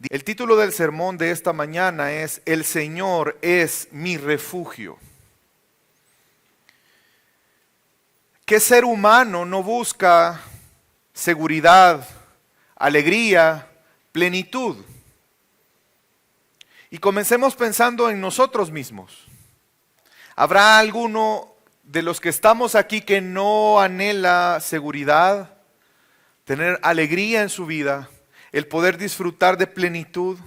El título del sermón de esta mañana es El Señor es mi refugio. ¿Qué ser humano no busca seguridad, alegría, plenitud? Y comencemos pensando en nosotros mismos. ¿Habrá alguno de los que estamos aquí que no anhela seguridad, tener alegría en su vida, el poder disfrutar de plenitud?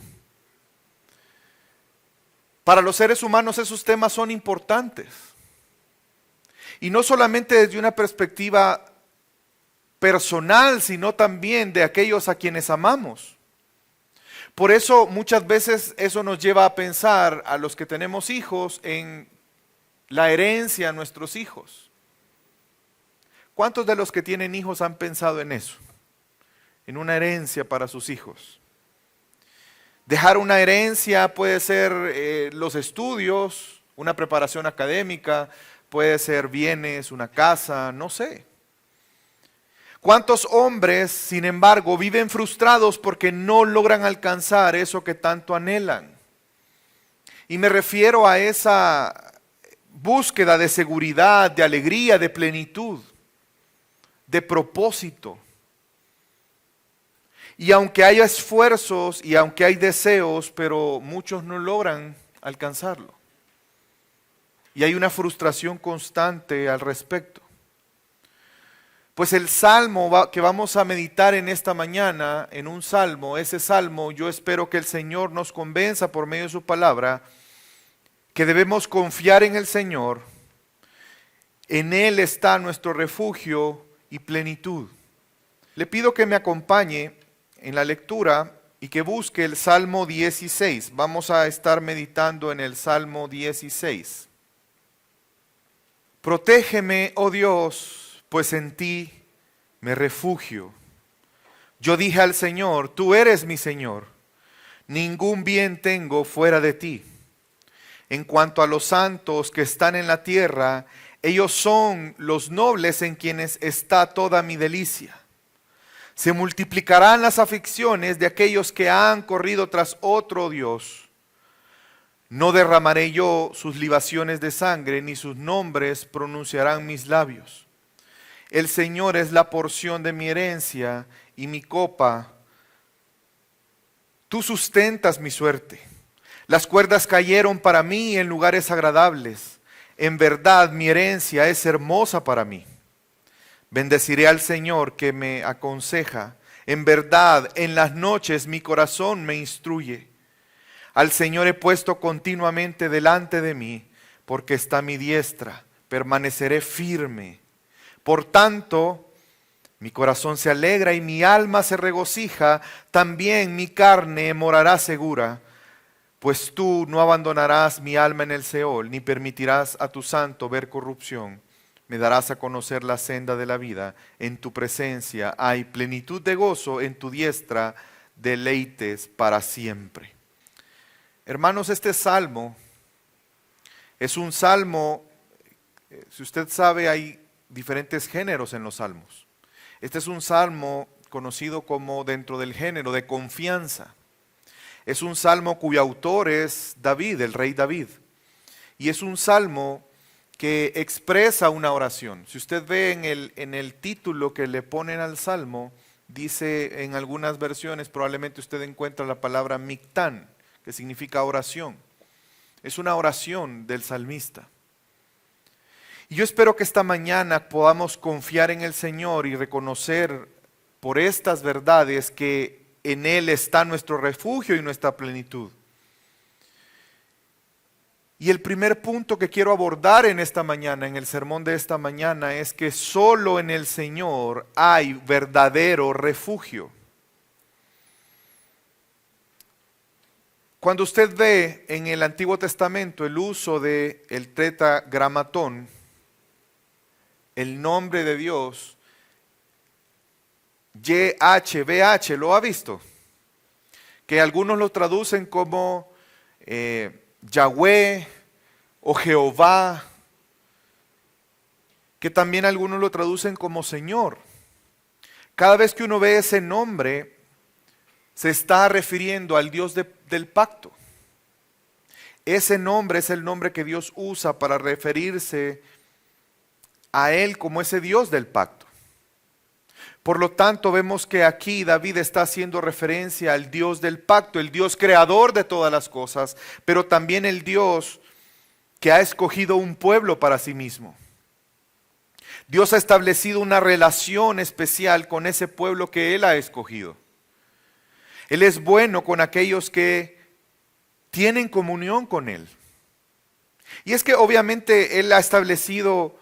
Para los seres humanos esos temas son importantes. Y no solamente desde una perspectiva personal, sino también de aquellos a quienes amamos. Por eso muchas veces eso nos lleva a pensar a los que tenemos hijos en la herencia a nuestros hijos. ¿Cuántos de los que tienen hijos han pensado en eso? En una herencia para sus hijos. Dejar una herencia puede ser los estudios, una preparación académica, puede ser bienes, una casa, no sé. ¿Cuántos hombres, sin embargo, viven frustrados porque no logran alcanzar eso que tanto anhelan? Y me refiero a esa búsqueda de seguridad, de alegría, de plenitud, de propósito. Y aunque haya esfuerzos y aunque hay deseos, pero muchos no logran alcanzarlo. Y hay una frustración constante al respecto. Pues el salmo que vamos a meditar en esta mañana, en un salmo, ese salmo yo espero que el Señor nos convenza por medio de su palabra que debemos confiar en el Señor. En Él está nuestro refugio y plenitud. Le pido que me acompañe en la lectura y que busque el Salmo 16. Vamos a estar meditando en el Salmo 16. Protégeme, oh Dios, pues en ti me refugio. Yo dije al Señor, tú eres mi Señor, ningún bien tengo fuera de ti. En cuanto a los santos que están en la tierra, ellos son los nobles en quienes está toda mi delicia. Se multiplicarán las aflicciones de aquellos que han corrido tras otro Dios. No derramaré yo sus libaciones de sangre, ni sus nombres pronunciarán mis labios. El Señor es la porción de mi herencia y mi copa. Tú sustentas mi suerte. Las cuerdas cayeron para mí en lugares agradables. En verdad mi herencia es hermosa para mí. Bendeciré al Señor que me aconseja. En verdad, en las noches mi corazón me instruye. Al Señor he puesto continuamente delante de mí, porque está a mi diestra. Permaneceré firme. Por tanto, mi corazón se alegra y mi alma se regocija. También mi carne morará segura. Pues tú no abandonarás mi alma en el Seol, ni permitirás a tu santo ver corrupción. Me darás a conocer la senda de la vida. En tu presencia hay plenitud de gozo, en tu diestra deleites para siempre. Hermanos, este salmo es un salmo, si usted sabe, hay diferentes géneros en los salmos. Este es un salmo conocido como dentro del género de confianza. Es un salmo cuyo autor es David, el rey David. Y es un salmo que expresa una oración. Si usted ve en el título que le ponen al salmo, dice en algunas versiones, probablemente usted encuentra la palabra mictán, que significa oración. Es una oración del salmista. Y yo espero que esta mañana podamos confiar en el Señor y reconocer por estas verdades que en Él está nuestro refugio y nuestra plenitud. Y el primer punto que quiero abordar en esta mañana, en el sermón de esta mañana, es que solo en el Señor hay verdadero refugio. Cuando usted ve en el Antiguo Testamento el uso del tetragramatón, el nombre de Dios, YHWH, ¿lo ha visto? Que algunos lo traducen como Yahweh o Jehová, que también algunos lo traducen como Señor. Cada vez que uno ve ese nombre, se está refiriendo al Dios del pacto. Ese nombre es el nombre que Dios usa para referirse a Él como ese Dios del pacto. Por lo tanto, vemos que aquí David está haciendo referencia al Dios del pacto, el Dios creador de todas las cosas, pero también el Dios que ha escogido un pueblo para sí mismo. Dios ha establecido una relación especial con ese pueblo que Él ha escogido. Él es bueno con aquellos que tienen comunión con Él. Y es que obviamente Él ha establecido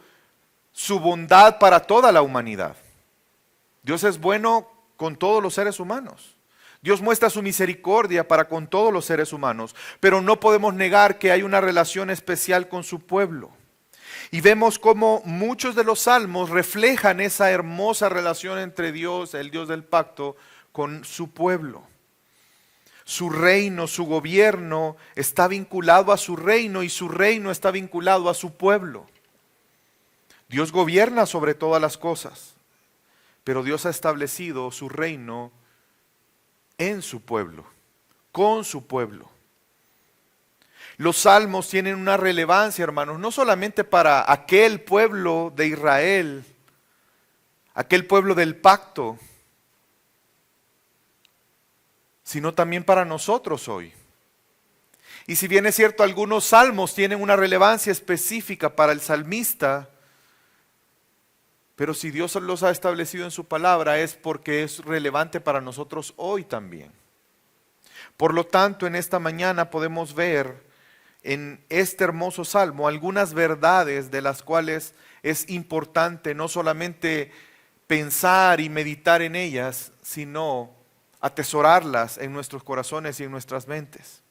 su bondad para toda la humanidad. Dios es bueno con todos los seres humanos. Dios muestra su misericordia para con todos los seres humanos, pero no podemos negar que hay una relación especial con su pueblo. Y vemos cómo muchos de los salmos reflejan esa hermosa relación entre Dios, el Dios del pacto, con su pueblo. Su reino, su gobierno está vinculado a su reino y su reino está vinculado a su pueblo. Dios gobierna sobre todas las cosas, pero Dios ha establecido su reino en su pueblo, con su pueblo. Los salmos tienen una relevancia, hermanos, no solamente para aquel pueblo de Israel, aquel pueblo del pacto, sino también para nosotros hoy. Y si bien es cierto, algunos salmos tienen una relevancia específica para el salmista, pero si Dios los ha establecido en su palabra es porque es relevante para nosotros hoy también. Por lo tanto, en esta mañana podemos ver en este hermoso salmo algunas verdades de las cuales es importante no solamente pensar y meditar en ellas, sino atesorarlas en nuestros corazones y en nuestras mentes.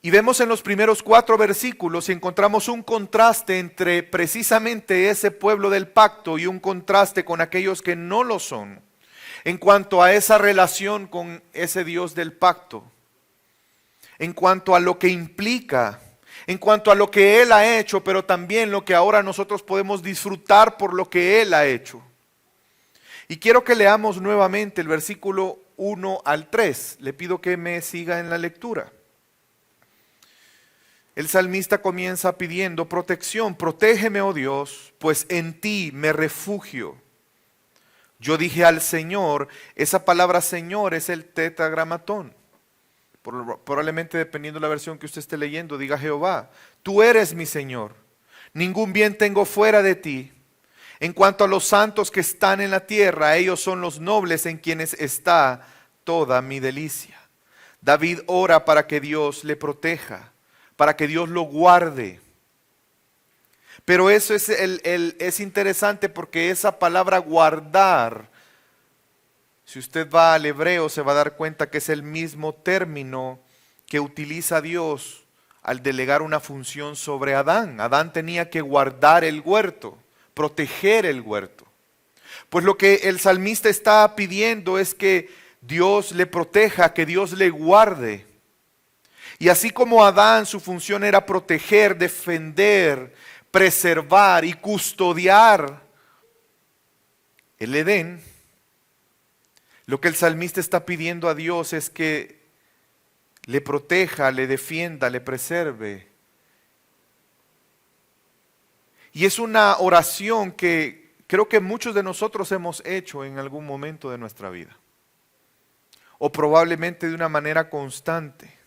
Y vemos en los primeros 4 versículos y encontramos un contraste entre precisamente ese pueblo del pacto y un contraste con aquellos que no lo son, en cuanto a esa relación con ese Dios del pacto, en cuanto a lo que implica, en cuanto a lo que Él ha hecho, pero también lo que ahora nosotros podemos disfrutar por lo que Él ha hecho. Y quiero que leamos nuevamente el versículo 1 al 3. Le pido que me siga en la lectura. El salmista comienza pidiendo protección. Protégeme, oh Dios, pues en ti me refugio. Yo dije al Señor, esa palabra Señor es el tetragramatón. Probablemente dependiendo de la versión que usted esté leyendo, diga Jehová, tú eres mi Señor. Ningún bien tengo fuera de ti. En cuanto a los santos que están en la tierra, ellos son los nobles en quienes está toda mi delicia. David ora para que Dios le proteja, para que Dios lo guarde. Pero eso es interesante porque esa palabra guardar, si usted va al hebreo se va a dar cuenta que es el mismo término que utiliza Dios al delegar una función sobre Adán. Adán tenía que guardar el huerto, proteger el huerto. Pues lo que el salmista está pidiendo es que Dios le proteja, que Dios le guarde. Y así como Adán, su función era proteger, defender, preservar y custodiar el Edén, lo que el salmista está pidiendo a Dios es que le proteja, le defienda, le preserve. Y es una oración que creo que muchos de nosotros hemos hecho en algún momento de nuestra vida, o probablemente de una manera constante.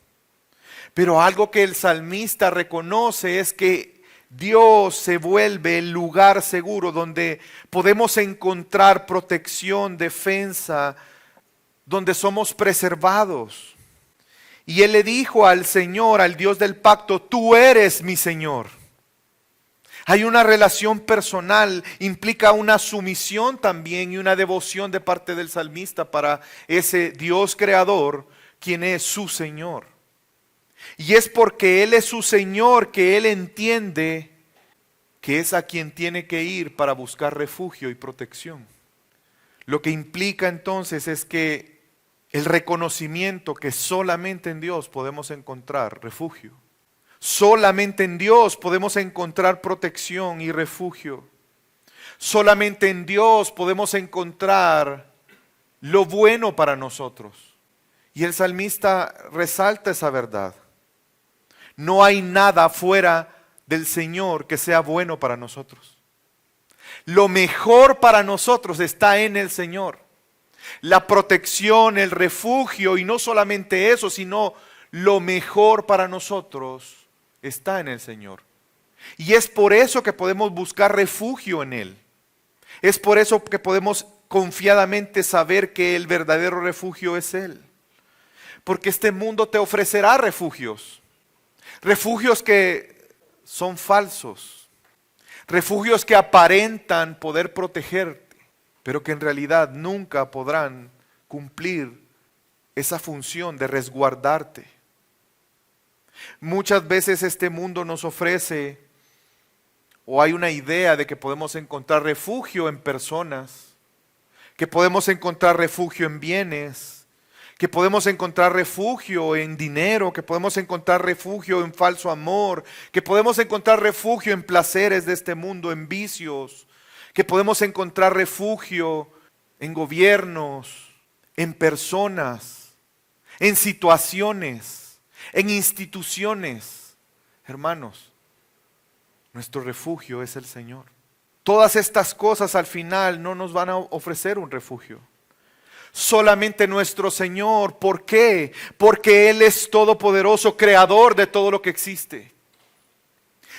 Pero algo que el salmista reconoce es que Dios se vuelve el lugar seguro donde podemos encontrar protección, defensa, donde somos preservados. Y él le dijo al Señor, al Dios del pacto, tú eres mi Señor. Hay una relación personal, implica una sumisión también y una devoción de parte del salmista para ese Dios creador, quien es su Señor. Y es porque Él es su Señor que Él entiende que es a quien tiene que ir para buscar refugio y protección. Lo que implica entonces es que el reconocimiento que solamente en Dios podemos encontrar refugio. Solamente en Dios podemos encontrar protección y refugio. Solamente en Dios podemos encontrar lo bueno para nosotros. Y el salmista resalta esa verdad. No hay nada fuera del Señor que sea bueno para nosotros. Lo mejor para nosotros está en el Señor. La protección, el refugio, y no solamente eso, sino lo mejor para nosotros está en el Señor. Y es por eso que podemos buscar refugio en Él. Es por eso que podemos confiadamente saber que el verdadero refugio es Él. Porque este mundo te ofrecerá refugios. Refugios que son falsos. Refugios que aparentan poder protegerte, pero que en realidad nunca podrán cumplir esa función de resguardarte. Muchas veces este mundo nos ofrece, o hay una idea de que podemos encontrar refugio en personas, que podemos encontrar refugio en bienes, que podemos encontrar refugio en dinero, que podemos encontrar refugio en falso amor, que podemos encontrar refugio en placeres de este mundo, en vicios, que podemos encontrar refugio en gobiernos, en personas, en situaciones, en instituciones. Hermanos, nuestro refugio es el Señor. Todas estas cosas al final no nos van a ofrecer un refugio. Solamente nuestro Señor. ¿Por qué? Porque Él es todopoderoso, creador de todo lo que existe.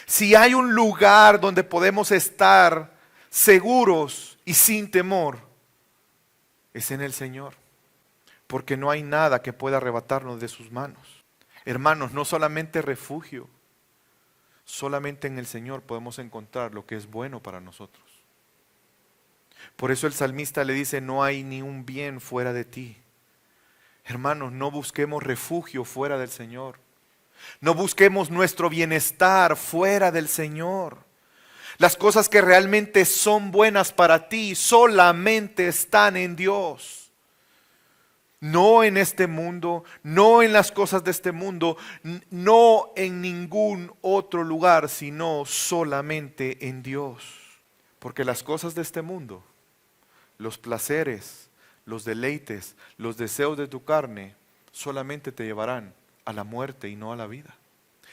Si hay un lugar donde podemos estar seguros y sin temor, es en el Señor. Porque no hay nada que pueda arrebatarnos de sus manos. Hermanos, no solamente refugio, solamente en el Señor podemos encontrar lo que es bueno para nosotros. Por eso el salmista le dice, no hay ni un bien fuera de ti. Hermanos, no busquemos refugio fuera del Señor. No busquemos nuestro bienestar fuera del Señor. Las cosas que realmente son buenas para ti solamente están en Dios. No en este mundo, no en las cosas de este mundo, no en ningún otro lugar, sino solamente en Dios. Porque las cosas de este mundo, los placeres, los deleites, los deseos de tu carne, solamente te llevarán a la muerte y no a la vida.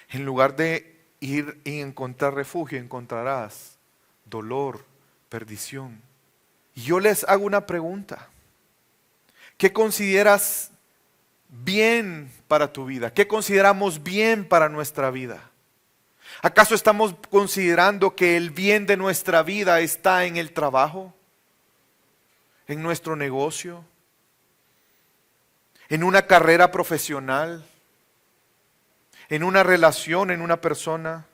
En lugar de ir y encontrar refugio, encontrarás dolor, perdición. Y yo les hago una pregunta. ¿Qué consideras bien para tu vida? ¿Qué consideramos bien para nuestra vida? ¿Acaso estamos considerando que el bien de nuestra vida está en el trabajo? ¿En nuestro negocio? ¿En una carrera profesional? ¿En una relación, en una persona?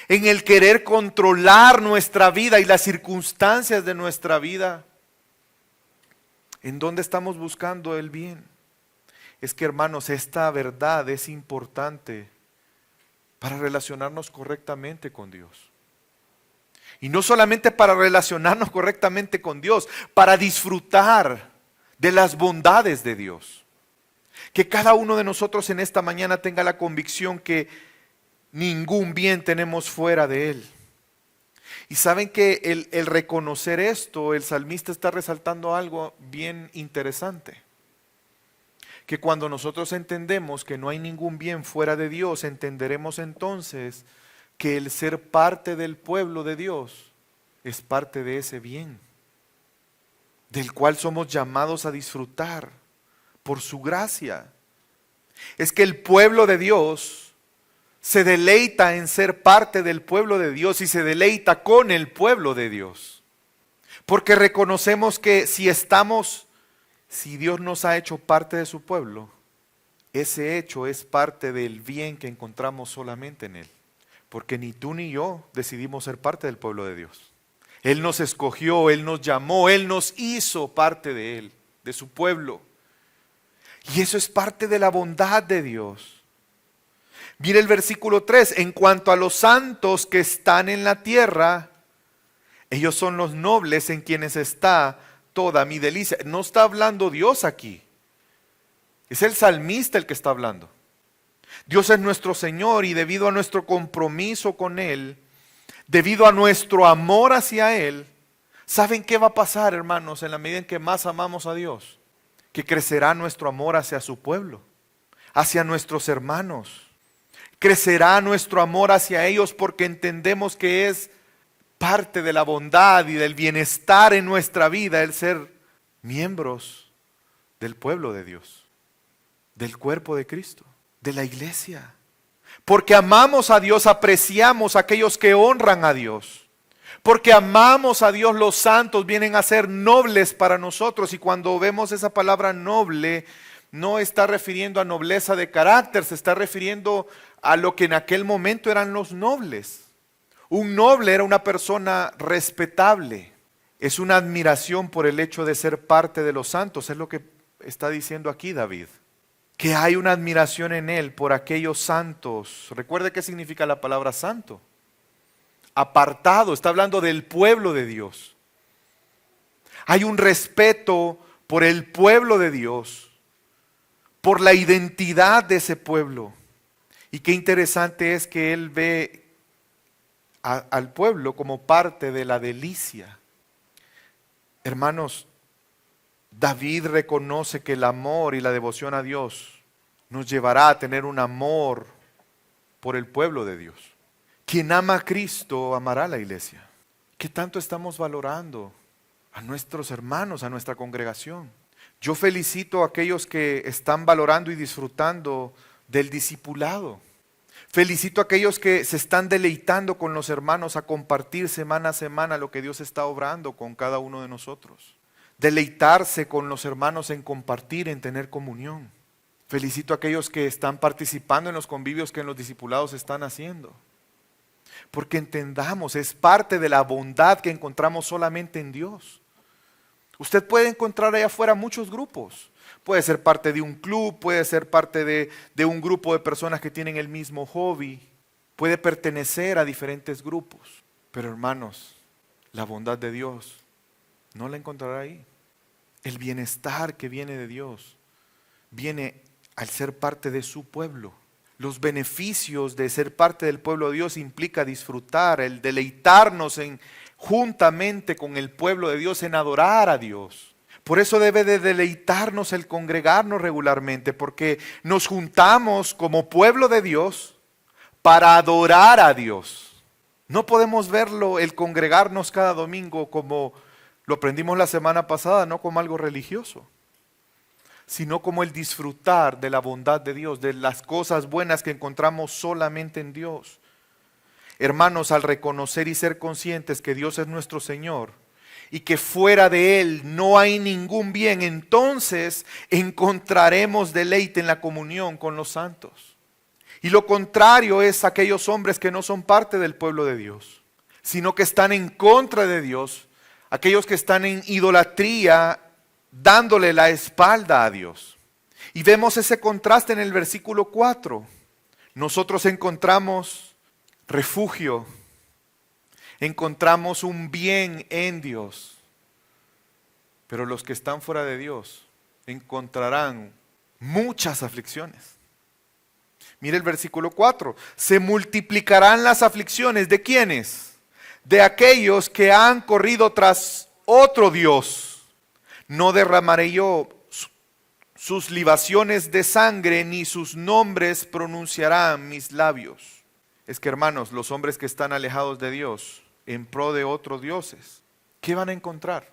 ¿En el querer controlar nuestra vida y las circunstancias de nuestra vida? ¿En dónde estamos buscando el bien? Es que, hermanos, esta verdad es importante para relacionarnos correctamente con Dios. Y no solamente para relacionarnos correctamente con Dios, para disfrutar de las bondades de Dios. Que cada uno de nosotros en esta mañana tenga la convicción que ningún bien tenemos fuera de Él. Y saben que el reconocer esto, el salmista está resaltando algo bien interesante. Que cuando nosotros entendemos que no hay ningún bien fuera de Dios, entenderemos entonces que el ser parte del pueblo de Dios es parte de ese bien, del cual somos llamados a disfrutar por su gracia. Es que el pueblo de Dios se deleita en ser parte del pueblo de Dios y se deleita con el pueblo de Dios. Porque reconocemos que si Dios nos ha hecho parte de su pueblo, ese hecho es parte del bien que encontramos solamente en Él. Porque ni tú ni yo decidimos ser parte del pueblo de Dios. Él nos escogió, Él nos llamó, Él nos hizo parte de Él, de su pueblo. Y eso es parte de la bondad de Dios. Mire el versículo 3, en cuanto a los santos que están en la tierra, ellos son los nobles en quienes está toda mi delicia. No está hablando Dios aquí. Es el salmista el que está hablando. Dios es nuestro Señor y debido a nuestro compromiso con Él, debido a nuestro amor hacia Él, ¿Saben qué va a pasar, hermanos, en la medida en que más amamos a Dios? Que crecerá nuestro amor hacia su pueblo, hacia nuestros hermanos. Crecerá nuestro amor hacia ellos porque entendemos que es parte de la bondad y del bienestar en nuestra vida el ser miembros del pueblo de Dios, del cuerpo de Cristo, de la iglesia. Porque amamos a Dios, apreciamos a aquellos que honran a Dios. Porque amamos a Dios, los santos vienen a ser nobles para nosotros. Y cuando vemos esa palabra noble, no está refiriendo a nobleza de carácter, se está refiriendo a lo que en aquel momento eran los nobles. Un noble era una persona respetable. Es una admiración por el hecho de ser parte de los santos. Es lo que está diciendo aquí David. Que hay una admiración en él por aquellos santos. Recuerde qué significa la palabra santo. Apartado, está hablando del pueblo de Dios. Hay un respeto por el pueblo de Dios, por la identidad de ese pueblo. Y qué interesante es que él ve al pueblo como parte de la delicia. Hermanos, David reconoce que el amor y la devoción a Dios nos llevará a tener un amor por el pueblo de Dios. Quien ama a Cristo amará a la iglesia. ¿Qué tanto estamos valorando a nuestros hermanos, a nuestra congregación? Yo felicito a aquellos que están valorando y disfrutando del discipulado. Felicito a aquellos que se están deleitando con los hermanos a compartir semana a semana lo que Dios está obrando con cada uno de nosotros. Deleitarse con los hermanos en compartir, en tener comunión. Felicito a aquellos que están participando en los convivios que en los discipulados están haciendo. Porque entendamos, es parte de la bondad que encontramos solamente en Dios. Usted puede encontrar allá afuera muchos grupos. Puede ser parte de un club, puede ser parte de un grupo de personas que tienen el mismo hobby. Puede pertenecer a diferentes grupos. Pero hermanos, la bondad de Dios no la encontrará ahí. El bienestar que viene de Dios viene al ser parte de su pueblo. Los beneficios de ser parte del pueblo de Dios implica disfrutar, el deleitarnos juntamente con el pueblo de Dios en adorar a Dios. Por eso debe de deleitarnos el congregarnos regularmente, porque nos juntamos como pueblo de Dios para adorar a Dios. No podemos verlo, el congregarnos cada domingo, como lo aprendimos la semana pasada, no como algo religioso, sino como el disfrutar de la bondad de Dios, de las cosas buenas que encontramos solamente en Dios. Hermanos, al reconocer y ser conscientes que Dios es nuestro Señor y que fuera de Él no hay ningún bien, entonces encontraremos deleite en la comunión con los santos. Y lo contrario es aquellos hombres que no son parte del pueblo de Dios, sino que están en contra de Dios, aquellos que están en idolatría, dándole la espalda a Dios. Y vemos ese contraste en el versículo 4. Nosotros encontramos refugio, encontramos un bien en Dios, pero los que están fuera de Dios encontrarán muchas aflicciones. Mire el versículo 4. Se multiplicarán las aflicciones. ¿De quiénes? De aquellos que han corrido tras otro Dios. No derramaré yo sus libaciones de sangre, ni sus nombres pronunciarán mis labios. Es que hermanos, los hombres que están alejados de Dios, en pro de otros dioses, ¿qué van a encontrar?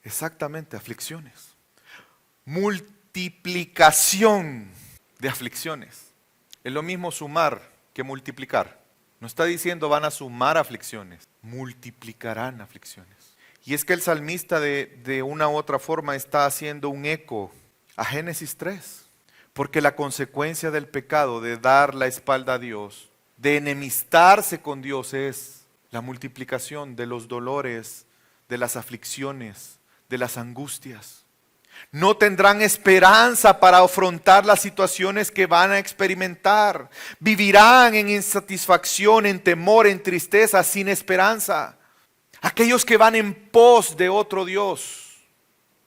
Exactamente, aflicciones. Multiplicación de aflicciones. Es lo mismo sumar que multiplicar. No está diciendo van a sumar aflicciones, multiplicarán aflicciones. Y es que el salmista de una u otra forma está haciendo un eco a Génesis 3. Porque la consecuencia del pecado, de dar la espalda a Dios, de enemistarse con Dios, es la multiplicación de los dolores, de las aflicciones, de las angustias. No tendrán esperanza para afrontar las situaciones que van a experimentar. Vivirán en insatisfacción, en temor, en tristeza, sin esperanza. Aquellos que van en pos de otro Dios,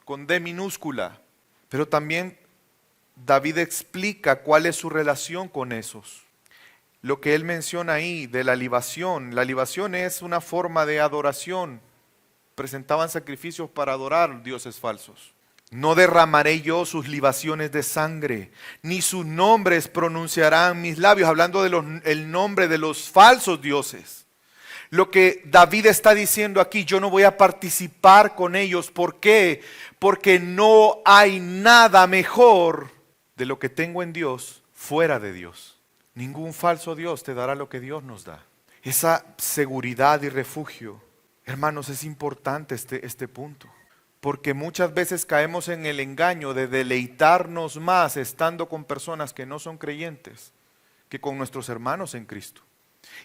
con D minúscula. Pero también David explica cuál es su relación con esos. Lo que él menciona ahí de la libación. La libación es una forma de adoración presentaban sacrificios para adorar dioses falsos. No derramaré yo sus libaciones de sangre, ni sus nombres pronunciarán mis labios, hablando del nombre de los falsos dioses. Lo que David está diciendo aquí, yo no voy a participar con ellos. ¿Por qué? Porque no hay nada mejor de lo que tengo en Dios fuera de Dios. Ningún falso Dios te dará lo que Dios nos da. Esa seguridad y refugio, hermanos, es importante este punto. Porque muchas veces caemos en el engaño de deleitarnos más estando con personas que no son creyentes que con nuestros hermanos en Cristo.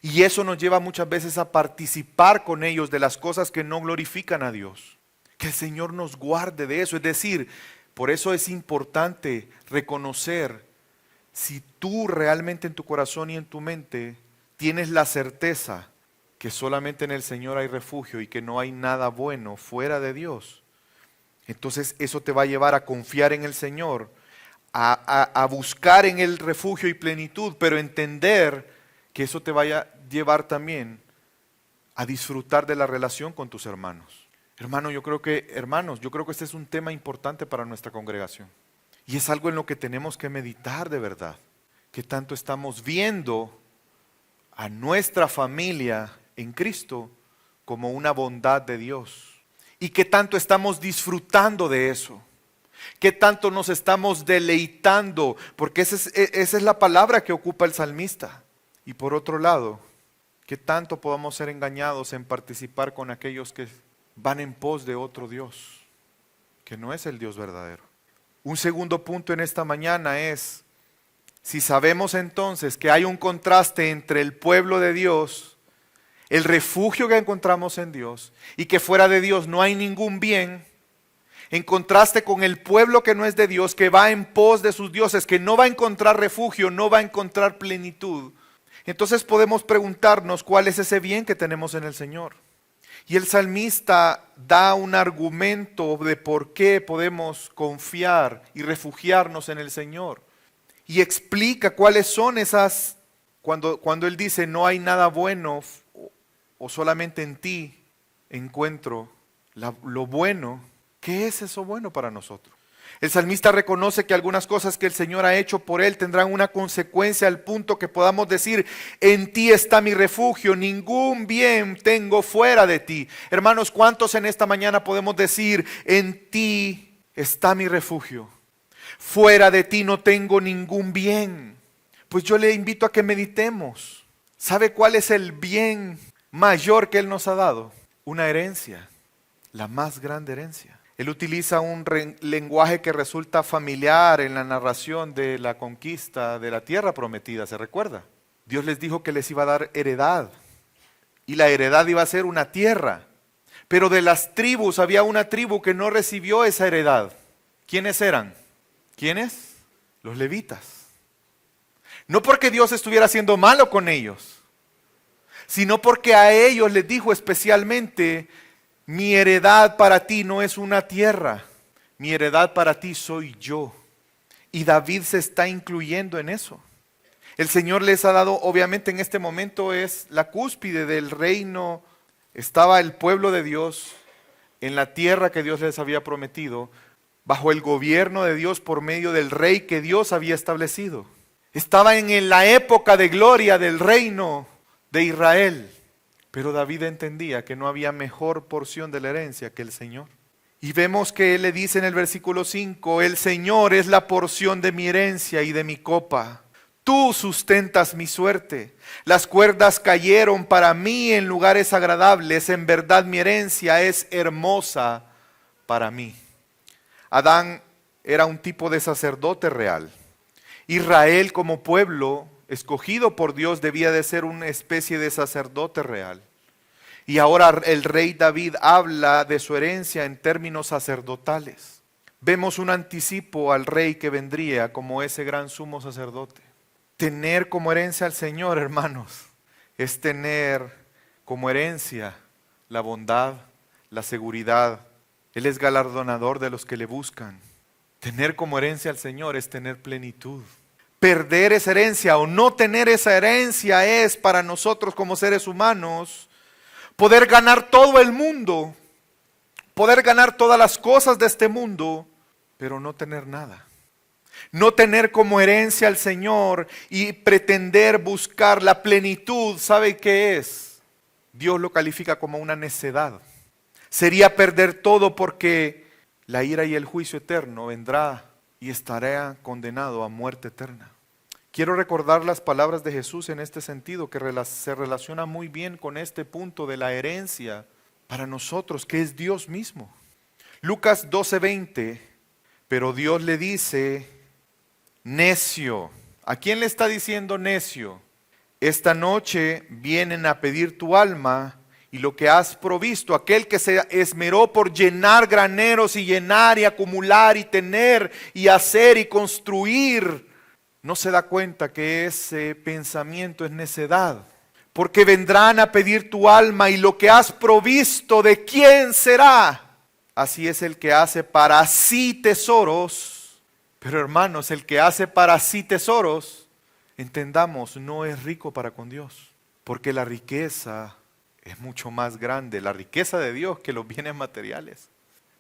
Y eso nos lleva muchas veces a participar con ellos de las cosas que no glorifican a Dios. Que el Señor nos guarde de eso. Es decir, por eso es importante reconocer si tú realmente en tu corazón y en tu mente tienes la certeza que solamente en el Señor hay refugio y que no hay nada bueno fuera de Dios. Entonces eso te va a llevar a confiar en el Señor, a buscar en Él refugio y plenitud, pero entender que eso te vaya a llevar también a disfrutar de la relación con tus hermanos. Hermanos, yo creo que este es un tema importante para nuestra congregación. Y es algo en lo que tenemos que meditar de verdad. Que tanto estamos viendo a nuestra familia en Cristo como una bondad de Dios. Y que tanto estamos disfrutando de eso. Que tanto nos estamos deleitando. Porque esa es la palabra que ocupa el salmista. Y por otro lado, que tanto podamos ser engañados en participar con aquellos que van en pos de otro Dios, que no es el Dios verdadero. Un segundo punto en esta mañana es, si sabemos entonces que hay un contraste entre el pueblo de Dios, el refugio que encontramos en Dios, y que fuera de Dios no hay ningún bien, en contraste con el pueblo que no es de Dios, que va en pos de sus dioses, que no va a encontrar refugio, no va a encontrar plenitud. Entonces podemos preguntarnos cuál es ese bien que tenemos en el Señor. Y el salmista da un argumento de por qué podemos confiar y refugiarnos en el Señor. Y explica cuáles son esas, cuando él dice no hay nada bueno o solamente en ti encuentro lo bueno. ¿Qué es eso bueno para nosotros? El salmista reconoce que algunas cosas que el Señor ha hecho por él tendrán una consecuencia al punto que podamos decir, en ti está mi refugio, ningún bien tengo fuera de ti. Hermanos, ¿cuántos en esta mañana podemos decir, en ti está mi refugio? Fuera de ti no tengo ningún bien. Pues yo le invito a que meditemos. ¿Sabe cuál es el bien mayor que Él nos ha dado? Una herencia, la más grande herencia. Él utiliza un lenguaje que resulta familiar en la narración de la conquista de la tierra prometida, ¿se recuerda? Dios les dijo que les iba a dar heredad y la heredad iba a ser una tierra. Pero de las tribus había una tribu que no recibió esa heredad. ¿Quiénes eran? ¿Quiénes? Los levitas. No porque Dios estuviera siendo malo con ellos, sino porque a ellos les dijo especialmente, mi heredad para ti no es una tierra, mi heredad para ti soy yo. Y David se está incluyendo en eso. El Señor les ha dado, obviamente en este momento es la cúspide del reino. Estaba el pueblo de Dios en la tierra que Dios les había prometido, bajo el gobierno de Dios por medio del rey que Dios había establecido. Estaba en la época de gloria del reino de Israel. Pero David entendía que no había mejor porción de la herencia que el Señor. Y vemos que él le dice en el versículo 5, el Señor es la porción de mi herencia y de mi copa. Tú sustentas mi suerte. Las cuerdas cayeron para mí en lugares agradables. En verdad mi herencia es hermosa para mí. Adán era un tipo de sacerdote real. Israel como pueblo escogido por Dios debía de ser una especie de sacerdote real. Y ahora el rey David habla de su herencia en términos sacerdotales. Vemos un anticipo al rey que vendría como ese gran sumo sacerdote. Tener como herencia al Señor, hermanos, es tener como herencia la bondad, la seguridad. Él es galardonador de los que le buscan. Tener como herencia al Señor es tener plenitud. Perder esa herencia o no tener esa herencia es para nosotros como seres humanos poder ganar todo el mundo Poder ganar todas las cosas de este mundo, pero no tener nada. No tener como herencia al Señor y pretender buscar la plenitud. ¿Sabe qué es? Dios lo califica como una necedad. Sería perder todo, porque la ira y el juicio eterno vendrá y estará condenado a muerte eterna. Quiero recordar las palabras de Jesús en este sentido, que se relaciona muy bien con este punto de la herencia para nosotros, que es Dios mismo. Lucas 12:20, pero Dios le dice: necio. ¿A quién le está diciendo necio? Esta noche vienen a pedir tu alma y lo que has provisto. Aquel que se esmeró por llenar graneros y llenar y acumular y tener y hacer y construir, no se da cuenta que ese pensamiento es necedad. Porque vendrán a pedir tu alma y lo que has provisto, ¿de quién será? Así es el que hace para sí tesoros. Pero hermanos, el que hace para sí tesoros, entendamos, no es rico para con Dios. Porque la riqueza es mucho más grande, la riqueza de Dios, que los bienes materiales.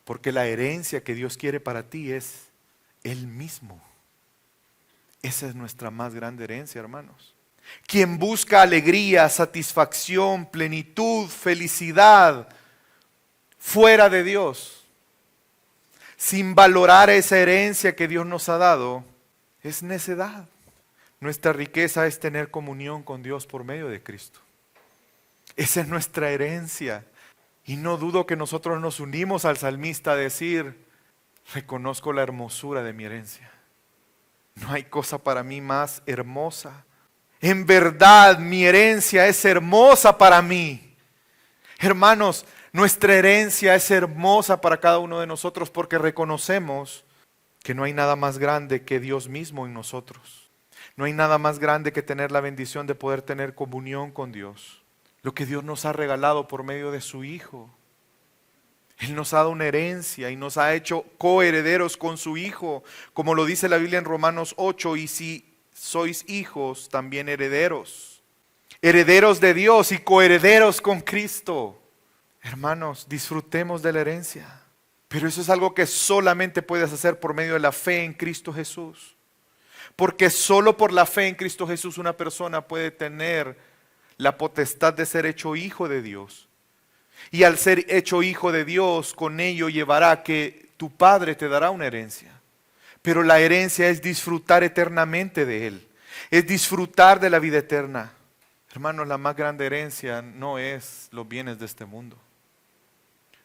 Porque la herencia que Dios quiere para ti es Él mismo. Esa es nuestra más grande herencia, hermanos. Quien busca alegría, satisfacción, plenitud, felicidad fuera de Dios, sin valorar esa herencia que Dios nos ha dado, es necedad. Nuestra riqueza es tener comunión con Dios por medio de Cristo. Esa es nuestra herencia. Y no dudo que nosotros nos unimos al salmista a decir: reconozco la hermosura de mi herencia. No hay cosa para mí más hermosa. En verdad, mi herencia es hermosa para mí. Hermanos, nuestra herencia es hermosa para cada uno de nosotros, porque reconocemos que no hay nada más grande que Dios mismo en nosotros. No hay nada más grande que tener la bendición de poder tener comunión con Dios. Lo que Dios nos ha regalado por medio de su Hijo. Él nos ha dado una herencia y nos ha hecho coherederos con su Hijo, como lo dice la Biblia en Romanos 8, y si sois hijos, también herederos. Herederos de Dios y coherederos con Cristo. Hermanos, disfrutemos de la herencia. Pero eso es algo que solamente puedes hacer por medio de la fe en Cristo Jesús. Porque solo por la fe en Cristo Jesús una persona puede tener la potestad de ser hecho hijo de Dios. Y al ser hecho hijo de Dios, con ello llevará que tu Padre te dará una herencia. Pero la herencia es disfrutar eternamente de Él. Es disfrutar de la vida eterna. Hermanos, la más grande herencia no es los bienes de este mundo.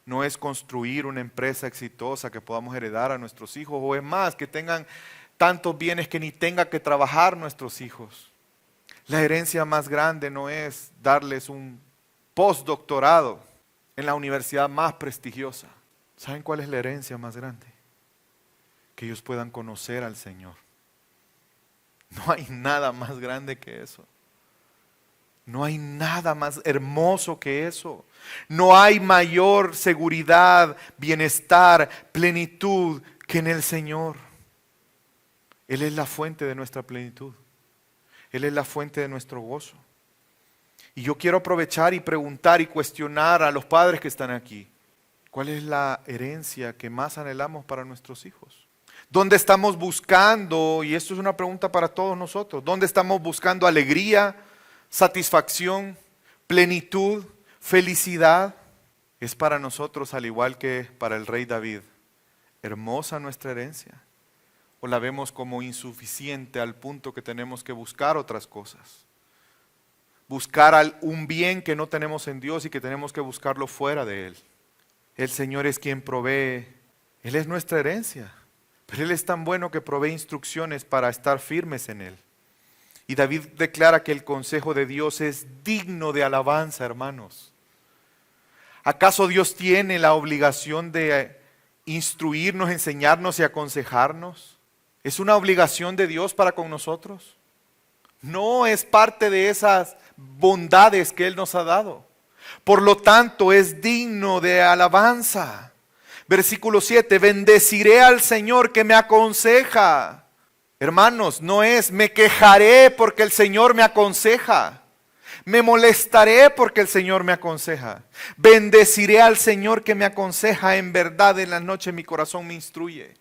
No es construir una empresa exitosa que podamos heredar a nuestros hijos. O es más, que tengan tantos bienes que ni tenga que trabajar nuestros hijos. La herencia más grande no es darles un postdoctorado en la universidad más prestigiosa. ¿Saben cuál es la herencia más grande? Que ellos puedan conocer al Señor. No hay nada más grande que eso. No hay nada más hermoso que eso. No hay mayor seguridad, bienestar, plenitud que en el Señor. Él es la fuente de nuestra plenitud. Él es la fuente de nuestro gozo. Y yo quiero aprovechar y preguntar y cuestionar a los padres que están aquí. ¿Cuál es la herencia que más anhelamos para nuestros hijos? ¿Dónde estamos buscando? Y esto es una pregunta para todos nosotros. ¿Dónde estamos buscando alegría, satisfacción, plenitud, felicidad? Es para nosotros, al igual que para el rey David, hermosa nuestra herencia. ¿O la vemos como insuficiente al punto que tenemos que buscar otras cosas? Buscar un bien que no tenemos en Dios y que tenemos que buscarlo fuera de Él. El Señor es quien provee. Él es nuestra herencia. Pero Él es tan bueno que provee instrucciones para estar firmes en Él. Y David declara que el consejo de Dios es digno de alabanza, hermanos. ¿Acaso Dios tiene la obligación de instruirnos, enseñarnos y aconsejarnos? ¿Es una obligación de Dios para con nosotros? No, es parte de esas bondades que Él nos ha dado. Por lo tanto, es digno de alabanza. Versículo 7, bendeciré al Señor que me aconseja. Hermanos, no es me quejaré porque el Señor me aconseja. Me molestaré porque el Señor me aconseja. Bendeciré al Señor que me aconseja. En verdad en la noche mi corazón me instruye.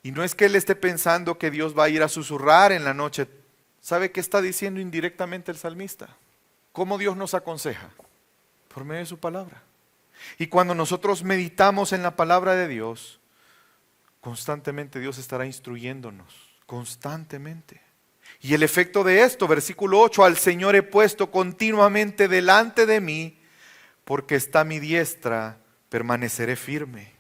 Y no es que él esté pensando que Dios va a ir a susurrar en la noche. ¿Sabe qué está diciendo indirectamente el salmista? ¿Cómo Dios nos aconseja? Por medio de su palabra. Y cuando nosotros meditamos en la palabra de Dios, constantemente Dios estará instruyéndonos. Constantemente. Y el efecto de esto, versículo 8, al Señor he puesto continuamente delante de mí, porque está a mi diestra, permaneceré firme.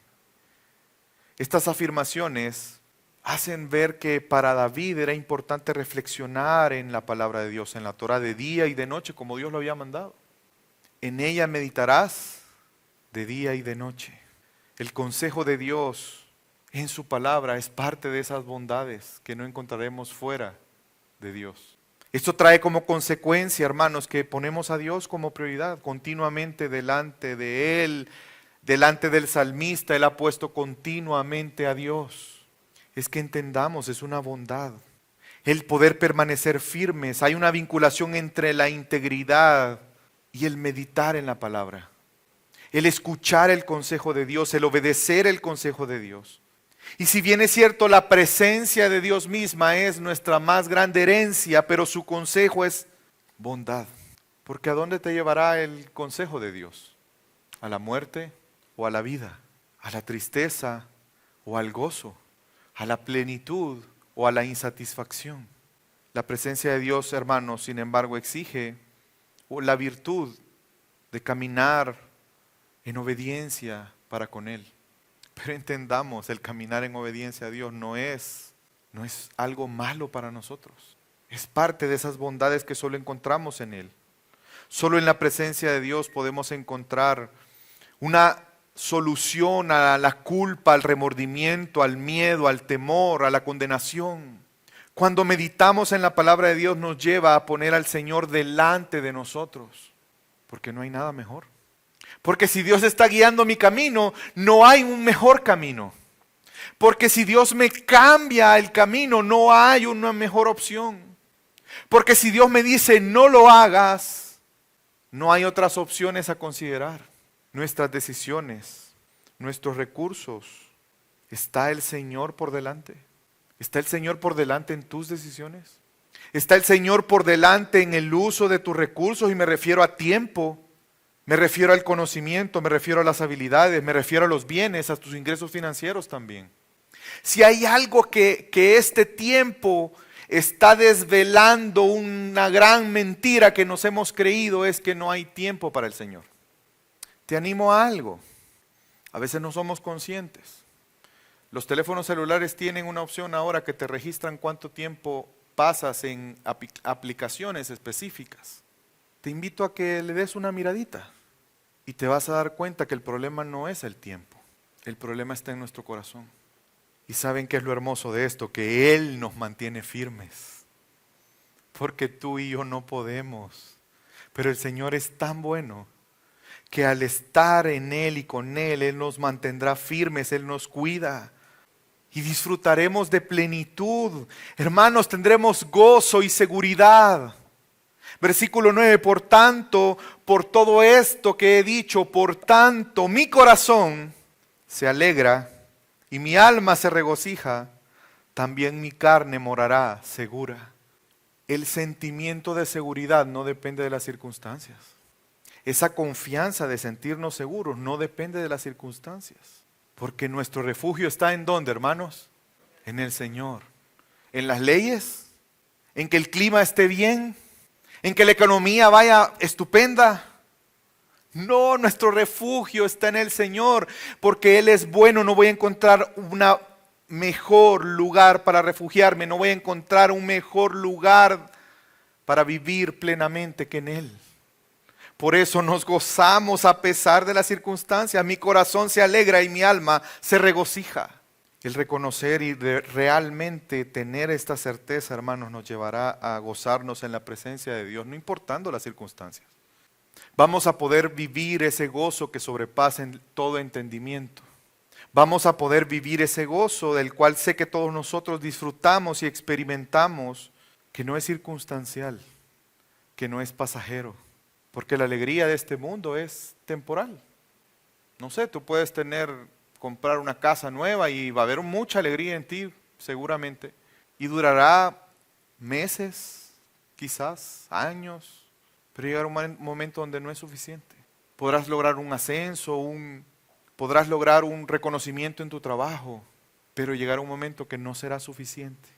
Estas afirmaciones hacen ver que para David era importante reflexionar en la palabra de Dios, en la Torah de día y de noche, como Dios lo había mandado. En ella meditarás de día y de noche. El consejo de Dios en su palabra es parte de esas bondades que no encontraremos fuera de Dios. Esto trae como consecuencia, hermanos, que ponemos a Dios como prioridad continuamente delante de Él, delante del salmista. Él ha puesto continuamente a Dios. Es que entendamos, es una bondad el poder permanecer firmes. Hay una vinculación entre la integridad y el meditar en la palabra, el escuchar el consejo de Dios, el obedecer el consejo de Dios. Y si bien es cierto, la presencia de Dios misma es nuestra más grande herencia, pero su consejo es bondad. Porque ¿a dónde te llevará el consejo de Dios? ¿A la muerte o a la vida? ¿A la tristeza o al gozo? ¿A la plenitud o a la insatisfacción? La presencia de Dios, hermanos, sin embargo, exige la virtud de caminar en obediencia para con Él. Pero entendamos, el caminar en obediencia a Dios no es algo malo para nosotros. Es parte de esas bondades que solo encontramos en Él. Solo en la presencia de Dios podemos encontrar una solución a la culpa, al remordimiento, al miedo, al temor, a la condenación. Cuando meditamos en la palabra de Dios nos lleva a poner al Señor delante de nosotros, porque no hay nada mejor. Porque si Dios está guiando mi camino, no hay un mejor camino. Porque si Dios me cambia el camino, no hay una mejor opción. Porque si Dios me dice no lo hagas, no hay otras opciones a considerar. Nuestras decisiones, nuestros recursos, ¿está el Señor por delante? ¿Está el Señor por delante en tus decisiones? ¿Está el Señor por delante en el uso de tus recursos? Y me refiero a tiempo. Me refiero al conocimiento, me refiero a las habilidades, me refiero a los bienes, a tus ingresos financieros también. Si hay algo que este tiempo está desvelando, una gran mentira que nos hemos creído, es que no hay tiempo para el Señor. Te animo a algo. A veces no somos conscientes. Los teléfonos celulares tienen una opción ahora que te registran cuánto tiempo pasas en aplicaciones específicas. Te invito a que le des una miradita y te vas a dar cuenta que el problema no es el tiempo. El problema está en nuestro corazón. ¿Y saben qué es lo hermoso de esto? Que Él nos mantiene firmes. Porque tú y yo no podemos. Pero el Señor es tan bueno que al estar en Él y con Él, Él nos mantendrá firmes, Él nos cuida. Y disfrutaremos de plenitud. Hermanos, tendremos gozo y seguridad. Versículo 9, por tanto, por todo esto que he dicho, por tanto, mi corazón se alegra y mi alma se regocija, también mi carne morará segura. El sentimiento de seguridad no depende de las circunstancias. Esa confianza de sentirnos seguros no depende de las circunstancias. Porque nuestro refugio está ¿en dónde, hermanos? En el Señor. ¿En las leyes? ¿En que el clima esté bien? ¿En que la economía vaya estupenda? No, nuestro refugio está en el Señor, porque Él es bueno. No voy a encontrar un mejor lugar para refugiarme, no voy a encontrar un mejor lugar para vivir plenamente que en Él. Por eso nos gozamos a pesar de las circunstancias. Mi corazón se alegra y mi alma se regocija. El reconocer y realmente tener esta certeza, hermanos, nos llevará a gozarnos en la presencia de Dios, no importando las circunstancias. Vamos a poder vivir ese gozo que sobrepasa todo entendimiento. Vamos a poder vivir ese gozo del cual sé que todos nosotros disfrutamos y experimentamos, que no es circunstancial, que no es pasajero, Porque la alegría de este mundo es temporal. No sé, tú puedes comprar una casa nueva y va a haber mucha alegría en ti, seguramente. Y durará meses, quizás años, pero llegará un momento donde no es suficiente. Podrás lograr un ascenso, podrás lograr un reconocimiento en tu trabajo, pero llegará un momento que no será suficiente,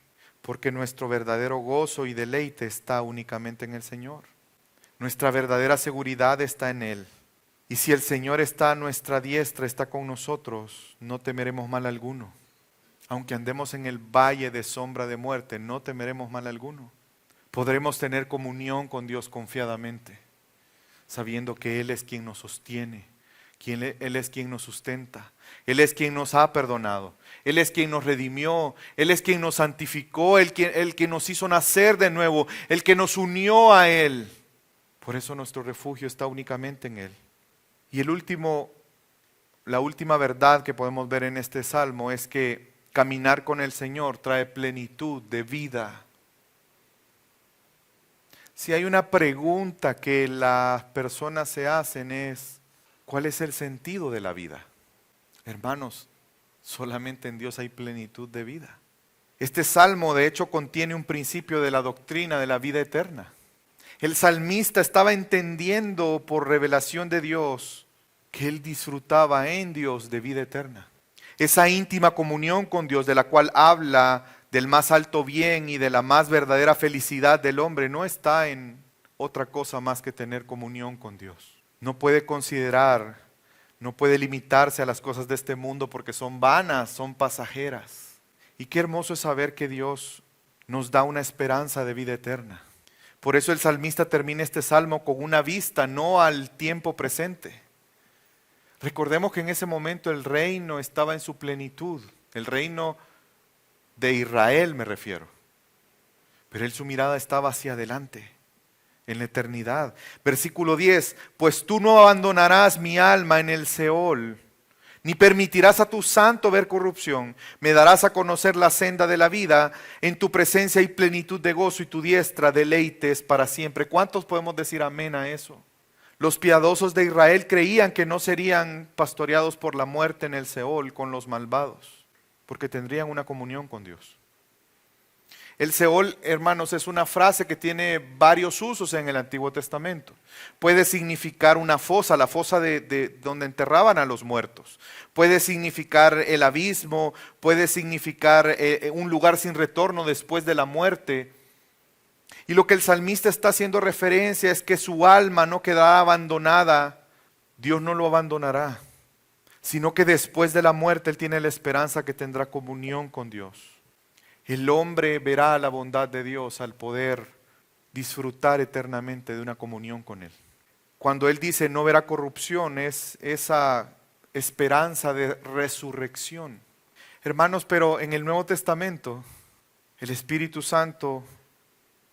porque nuestro verdadero gozo y deleite está únicamente en el Señor. Nuestra verdadera seguridad está en Él. Y si el Señor está a nuestra diestra, está con nosotros, no temeremos mal alguno. Aunque andemos en el valle de sombra de muerte, no temeremos mal alguno. Podremos tener comunión con Dios confiadamente, sabiendo que Él es quien nos sostiene, Él es quien nos sustenta, Él es quien nos ha perdonado, Él es quien nos redimió, Él es quien nos santificó, el que nos hizo nacer de nuevo, el que nos unió a Él. Por eso nuestro refugio está únicamente en Él. Y la última verdad que podemos ver en este salmo es que caminar con el Señor trae plenitud de vida. Si hay una pregunta que las personas se hacen es, ¿cuál es el sentido de la vida? Hermanos, solamente en Dios hay plenitud de vida. Este salmo de hecho contiene un principio de la doctrina de la vida eterna. El salmista estaba entendiendo por revelación de Dios que él disfrutaba en Dios de vida eterna. Esa íntima comunión con Dios de la cual habla del más alto bien y de la más verdadera felicidad del hombre no está en otra cosa más que tener comunión con Dios. No puede limitarse a las cosas de este mundo porque son vanas, son pasajeras. Y qué hermoso es saber que Dios nos da una esperanza de vida eterna. Por eso el salmista termina este salmo con una vista, no al tiempo presente. Recordemos que en ese momento el reino estaba en su plenitud, el reino de Israel me refiero. Pero su mirada estaba hacia adelante, en la eternidad. Versículo 10, pues tú no abandonarás mi alma en el Seol, ni permitirás a tu santo ver corrupción. Me darás a conocer la senda de la vida. En tu presencia hay plenitud de gozo y tu diestra deleites para siempre. ¿Cuántos podemos decir amén a eso? Los piadosos de Israel creían que no serían pastoreados por la muerte en el Seol con los malvados, porque tendrían una comunión con Dios. El Seol, hermanos, es una frase que tiene varios usos en el Antiguo Testamento. Puede significar una fosa, la fosa de donde enterraban a los muertos. Puede significar el abismo, puede significar un lugar sin retorno después de la muerte. Y lo que el salmista está haciendo referencia es que su alma no quedará abandonada. Dios no lo abandonará, sino que después de la muerte él tiene la esperanza que tendrá comunión con Dios. El hombre verá la bondad de Dios al poder disfrutar eternamente de una comunión con Él. Cuando Él dice no verá corrupción, es esa esperanza de resurrección. Hermanos, pero en el Nuevo Testamento, el Espíritu Santo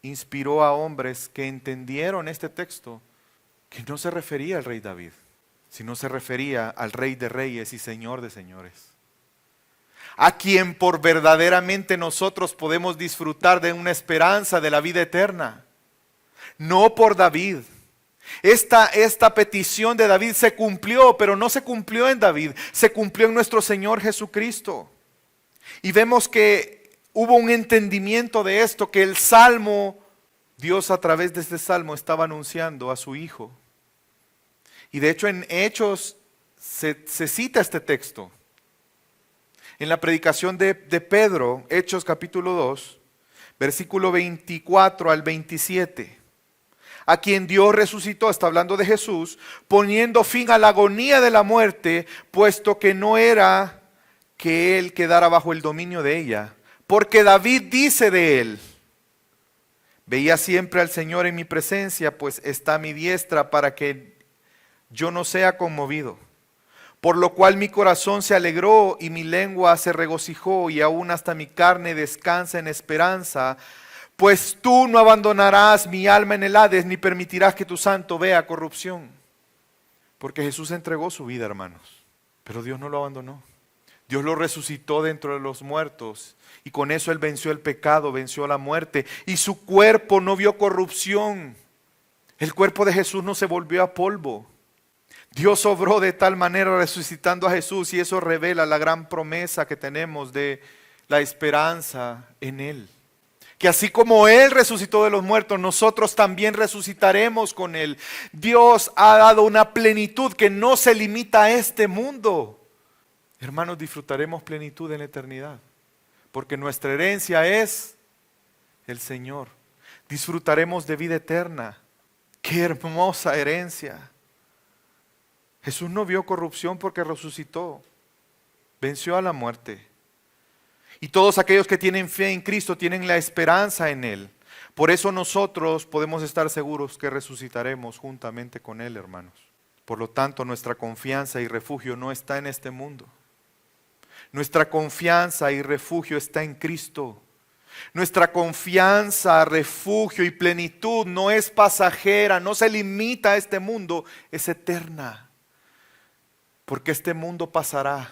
inspiró a hombres que entendieron este texto, que no se refería al rey David, sino se refería al Rey de Reyes y Señor de Señores, a quien por verdaderamente nosotros podemos disfrutar de una esperanza de la vida eterna, no por David. Esta petición de David se cumplió, pero no se cumplió en David, se cumplió en nuestro Señor Jesucristo. Y vemos que hubo un entendimiento de esto, que el Salmo, Dios a través de este Salmo estaba anunciando a su Hijo. Y de hecho en Hechos se cita este texto. En la predicación de Pedro, Hechos capítulo 2, versículo 24 al 27. A quien Dios resucitó, está hablando de Jesús, poniendo fin a la agonía de la muerte, puesto que no era que él quedara bajo el dominio de ella. Porque David dice de él, veía siempre al Señor en mi presencia, pues está a mi diestra para que yo no sea conmovido. Por lo cual mi corazón se alegró y mi lengua se regocijó y aún hasta mi carne descansa en esperanza, pues tú no abandonarás mi alma en el Hades ni permitirás que tu santo vea corrupción. Porque Jesús entregó su vida, hermanos, pero Dios no lo abandonó. Dios lo resucitó dentro de los muertos y con eso Él venció el pecado, venció la muerte y su cuerpo no vio corrupción. El cuerpo de Jesús no se volvió a polvo. Dios obró de tal manera resucitando a Jesús, y eso revela la gran promesa que tenemos de la esperanza en Él. Que así como Él resucitó de los muertos, nosotros también resucitaremos con Él. Dios ha dado una plenitud que no se limita a este mundo. Hermanos, disfrutaremos plenitud en la eternidad, porque nuestra herencia es el Señor. Disfrutaremos de vida eterna. ¡Qué hermosa herencia! Jesús no vio corrupción porque resucitó. Venció a la muerte. Y todos aquellos que tienen fe en Cristo tienen la esperanza en Él. Por eso nosotros podemos estar seguros que resucitaremos juntamente con Él, hermanos. Por lo tanto, nuestra confianza y refugio no está en este mundo. Nuestra confianza y refugio está en Cristo. Nuestra confianza, refugio y plenitud no es pasajera, no se limita a este mundo, es eterna. Porque este mundo pasará,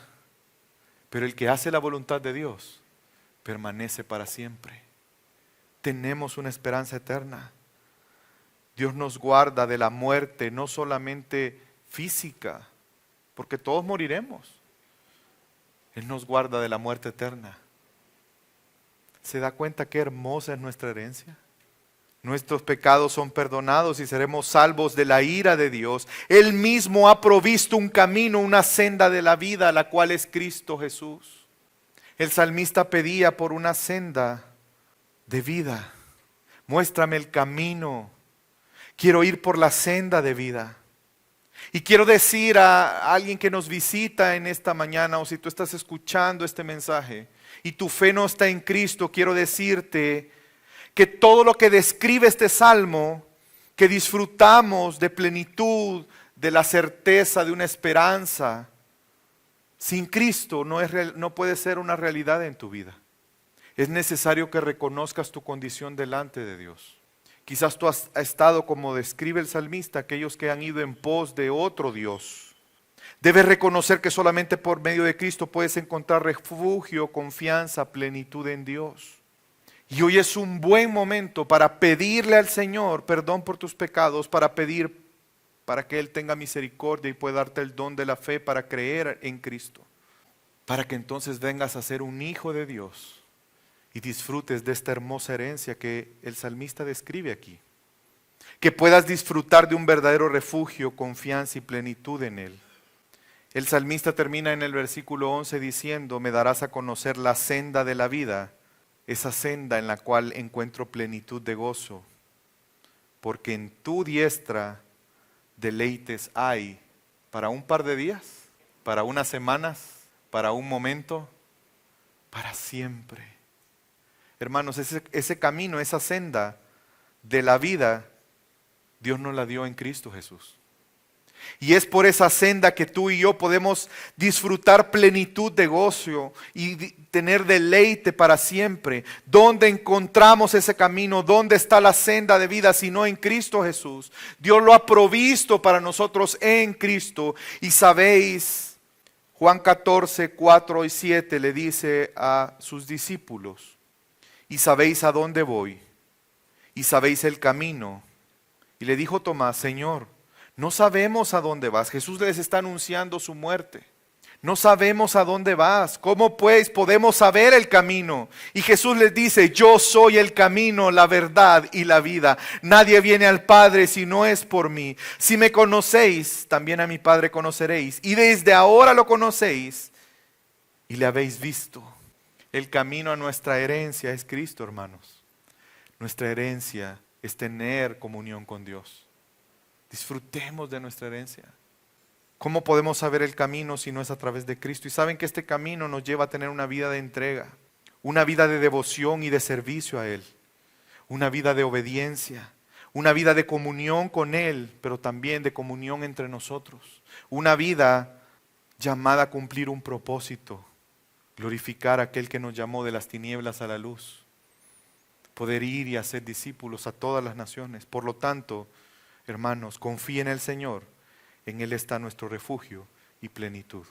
pero el que hace la voluntad de Dios permanece para siempre. Tenemos una esperanza eterna. Dios nos guarda de la muerte, no solamente física, porque todos moriremos. Él nos guarda de la muerte eterna. ¿Se da cuenta qué hermosa es nuestra herencia? Nuestros pecados son perdonados y seremos salvos de la ira de Dios. Él mismo ha provisto un camino, una senda de la vida, la cual es Cristo Jesús. El salmista pedía por una senda de vida. Muéstrame el camino. Quiero ir por la senda de vida. Y quiero decir a alguien que nos visita en esta mañana, o si tú estás escuchando este mensaje y tu fe no está en Cristo, quiero decirte que todo lo que describe este salmo, que disfrutamos de plenitud, de la certeza de una esperanza, sin Cristo no puede ser una realidad en tu vida. Es necesario que reconozcas tu condición delante de Dios. Quizás tú has estado, como describe el salmista, aquellos que han ido en pos de otro Dios. Debes reconocer que solamente por medio de Cristo puedes encontrar refugio, confianza, plenitud en Dios. Y hoy es un buen momento para pedirle al Señor perdón por tus pecados, para pedir para que Él tenga misericordia y pueda darte el don de la fe para creer en Cristo. Para que entonces vengas a ser un hijo de Dios y disfrutes de esta hermosa herencia que el salmista describe aquí. Que puedas disfrutar de un verdadero refugio, confianza y plenitud en Él. El salmista termina en el versículo 11 diciendo: me darás a conocer la senda de la vida, esa senda en la cual encuentro plenitud de gozo, porque en tu diestra deleites hay para un par de días, para unas semanas, para un momento, para siempre. Hermanos, ese camino, esa senda de la vida, Dios nos la dio en Cristo Jesús. Y es por esa senda que tú y yo podemos disfrutar plenitud de gozo y tener deleite para siempre. ¿Dónde encontramos ese camino? ¿Dónde está la senda de vida sino en Cristo Jesús? Dios lo ha provisto para nosotros en Cristo. Y sabéis, Juan 14, 4 y 7 le dice a sus discípulos: y sabéis a dónde voy, y sabéis el camino. Y le dijo Tomás: Señor, no sabemos a dónde vas. Jesús les está anunciando su muerte. No sabemos a dónde vas. ¿Cómo pues podemos saber el camino? Y Jesús les dice: yo soy el camino, la verdad y la vida. Nadie viene al Padre si no es por mí. Si me conocéis, también a mi Padre conoceréis. Y desde ahora lo conocéis y le habéis visto. El camino a nuestra herencia es Cristo, hermanos. Nuestra herencia es tener comunión con Dios. Disfrutemos de nuestra herencia. ¿Cómo podemos saber el camino si no es a través de Cristo? Y saben que este camino nos lleva a tener una vida de entrega, una vida de devoción y de servicio a Él, una vida de obediencia, una vida de comunión con Él, pero también de comunión entre nosotros, una vida llamada a cumplir un propósito, glorificar a aquel que nos llamó de las tinieblas a la luz, poder ir y hacer discípulos a todas las naciones. Por lo tanto, hermanos, confíen en el Señor, en Él está nuestro refugio y plenitud.